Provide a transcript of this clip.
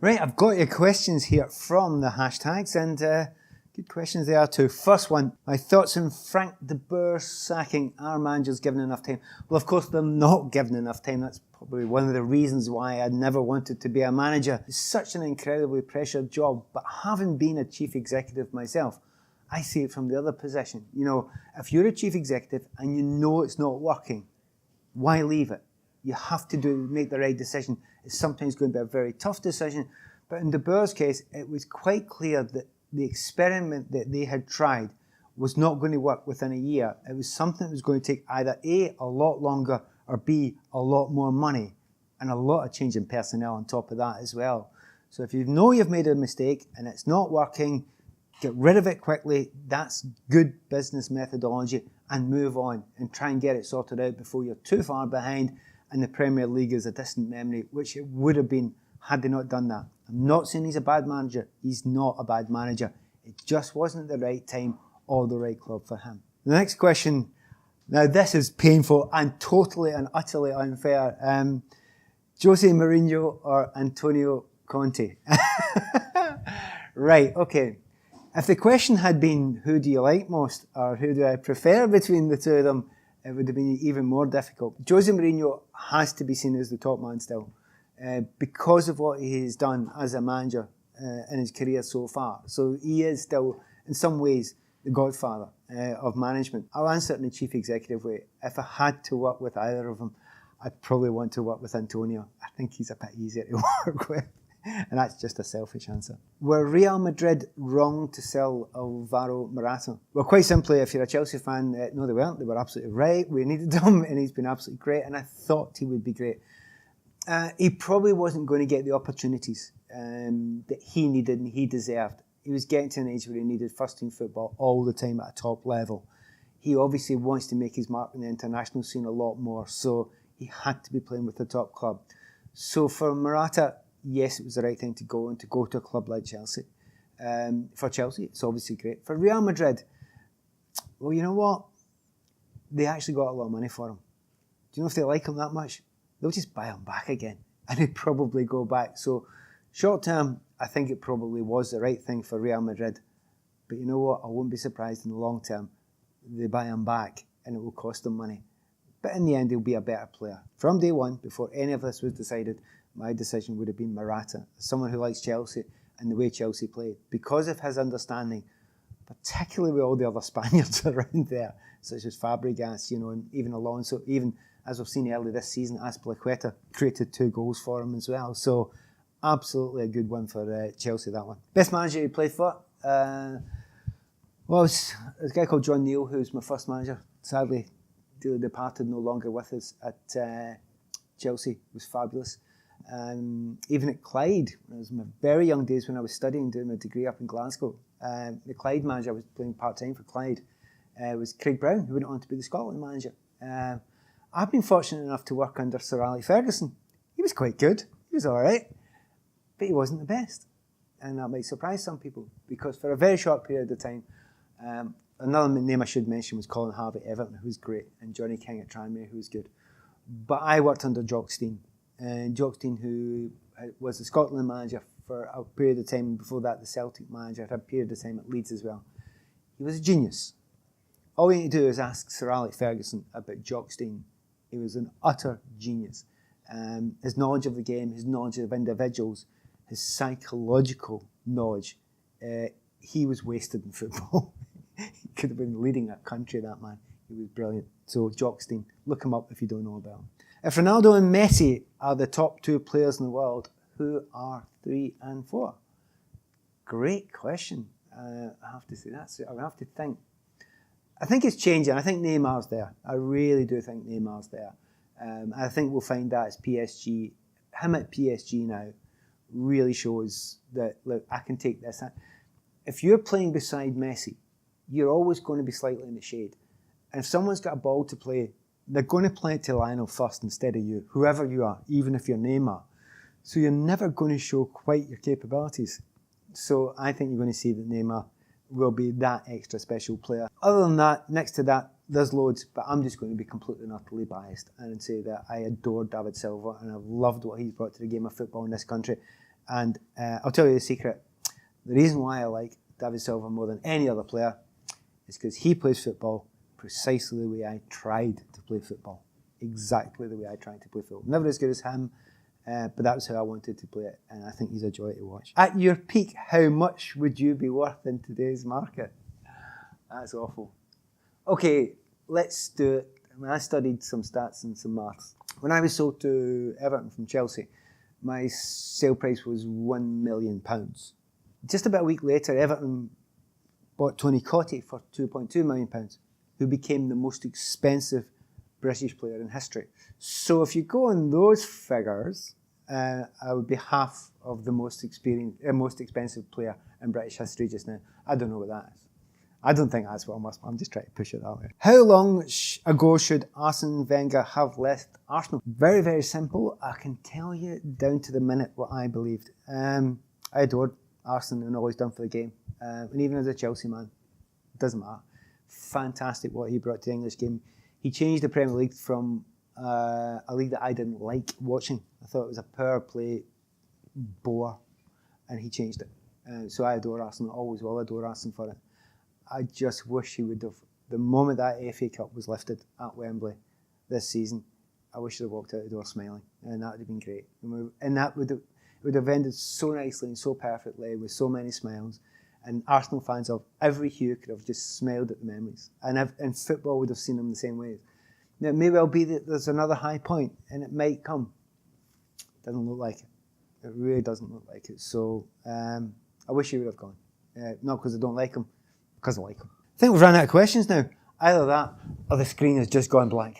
Right, I've got your questions here from the hashtags, and good questions they are too. First one, my thoughts on Frank de Boer sacking. Our managers given enough time? Well, of course, they're not given enough time. That's probably one of the reasons why I never wanted to be a manager. It's such an incredibly pressured job, but having been a chief executive myself, I see it from the other position. You know, if you're a chief executive and you know it's not working, why leave it? You have to make the right decision. It's sometimes going to be a very tough decision, but in de Boer's case, it was quite clear that the experiment that they had tried was not going to work within a year. It was something that was going to take either A, a lot longer, or B, a lot more money, and a lot of change in personnel on top of that as well. So if you know you've made a mistake and it's not working, get rid of it quickly. That's good business methodology, and move on and try and get it sorted out before you're too far behind and the Premier League is a distant memory, which it would have been had they not done that. I'm not saying he's a bad manager. He's not a bad manager. It just wasn't the right time or the right club for him. The next question, now this is painful and totally and utterly unfair. Jose Mourinho or Antonio Conte? Right, okay. If the question had been, who do you like most, or who do I prefer between the two of them, it would have been even more difficult. Jose Mourinho has to be seen as the top man still, because of what he has done as a manager in his career so far. So he is still, in some ways, the godfather of management. I'll answer it in a chief executive way. If I had to work with either of them, I'd probably want to work with Antonio. I think he's a bit easier to work with. And that's just a selfish answer. Were Real Madrid wrong to sell Alvaro Morata? Well, quite simply, if you're a Chelsea fan, no, they weren't. They were absolutely right. We needed him, and he's been absolutely great. And I thought he would be great. He probably wasn't going to get the opportunities that he needed and he deserved. He was getting to an age where he needed first-team football all the time at a top level. He obviously wants to make his mark in the international scene a lot more, so he had to be playing with the top club. So for Morata, yes, it was the right thing to go to a club like Chelsea. For Chelsea, it's obviously great. For Real Madrid, well, you know what? They actually got a lot of money for him. Do you know if they like him that much? They'll just buy him back again, and he'd probably go back. So short term, I think it probably was the right thing for Real Madrid. But you know what? I wouldn't be surprised in the long term they buy him back, and it will cost them money. But in the end, he'll be a better player. From day one, before any of this was decided, my decision would have been Morata, someone who likes Chelsea and the way Chelsea played, because of his understanding, particularly with all the other Spaniards around there, such as Fabregas, and even Alonso, even as we've seen early this season, Azpilicueta created 2 goals for him as well. So absolutely a good one for Chelsea, that one. Best manager he played for? Well, there's a guy called John Neal, who was my first manager. Sadly, dearly departed, no longer with us at Chelsea. It was fabulous. Even at Clyde, it was my very young days when I was studying, doing my degree up in Glasgow. The Clyde manager, I was playing part-time for Clyde, was Craig Brown, who went on to be the Scotland manager. I've been fortunate enough to work under Sir Alex Ferguson. He was quite good. He was all right. But he wasn't the best. And that might surprise some people, because for a very short period of time, another name I should mention was Colin Harvey at Everton, who was great, and Johnny King at Tranmere, who was good. But I worked under Jock Stein. And Jock Stein, who was the Scotland manager for a period of time, before that the Celtic manager, had a period of time at Leeds as well. He was a genius. All you need to do is ask Sir Alex Ferguson about Jock Stein. He was an utter genius. His knowledge of the game, his knowledge of individuals, his psychological knowledge, he was wasted in football. He could have been leading a country, that man. He was brilliant. So Jock Stein, look him up if you don't know about him. If Ronaldo and Messi are the top 2 players in the world, who are 3 and 4? Great question. I have to say that. I have to think. I think it's changing. I think Neymar's there. I really do think Neymar's there. I think we'll find that as PSG. Him at PSG now really shows that, look, I can take this. If you're playing beside Messi, you're always going to be slightly in the shade. And if someone's got a ball to play, they're going to play it to Lionel first instead of you, whoever you are, even if you're Neymar. So you're never going to show quite your capabilities. So I think you're going to see that Neymar will be that extra special player. Other than that, next to that, there's loads, but I'm just going to be completely and utterly biased and say that I adore David Silva and I've loved what he's brought to the game of football in this country. And I'll tell you the secret. The reason why I like David Silva more than any other player is because he plays football precisely the way I tried to play football. Exactly the way I tried to play football. Never as good as him, but that was how I wanted to play it, and I think he's a joy to watch. At your peak, how much would you be worth in today's market? That's awful. Okay, let's do it. I studied some stats and some maths. When I was sold to Everton from Chelsea, my sale price was £1 million. Just about a week later, Everton bought Tony Cottee for £2.2 million, who became the most expensive British player in history. So if you go on those figures, I would be half of the most expensive player in British history just now. I don't know what that is. I don't think that's what I'm just trying to push it that way. How long ago should Arsene Wenger have left Arsenal? Very, very simple. I can tell you down to the minute what I believed. I adored Arsene and all he's done for the game. And even as a Chelsea man, it doesn't matter. Fantastic what he brought to the English game. He changed the Premier League from a league that I didn't like watching. I thought it was a power play bore, and he changed it. So I adore Arsenal, always will adore Arsenal for it. I just wish he would have, the moment that FA Cup was lifted at Wembley this season, I wish he'd have walked out the door smiling, and that would have been great. And that would have ended so nicely and so perfectly with so many smiles. And Arsenal fans of every hue could have just smiled at the memories. And football would have seen them the same way. Now, it may well be that there's another high point, and it might come. Doesn't look like it. It really doesn't look like it. So I wish he would have gone. Not because I don't like him, because I like him. I think we've run out of questions now. Either that, or the screen has just gone blank.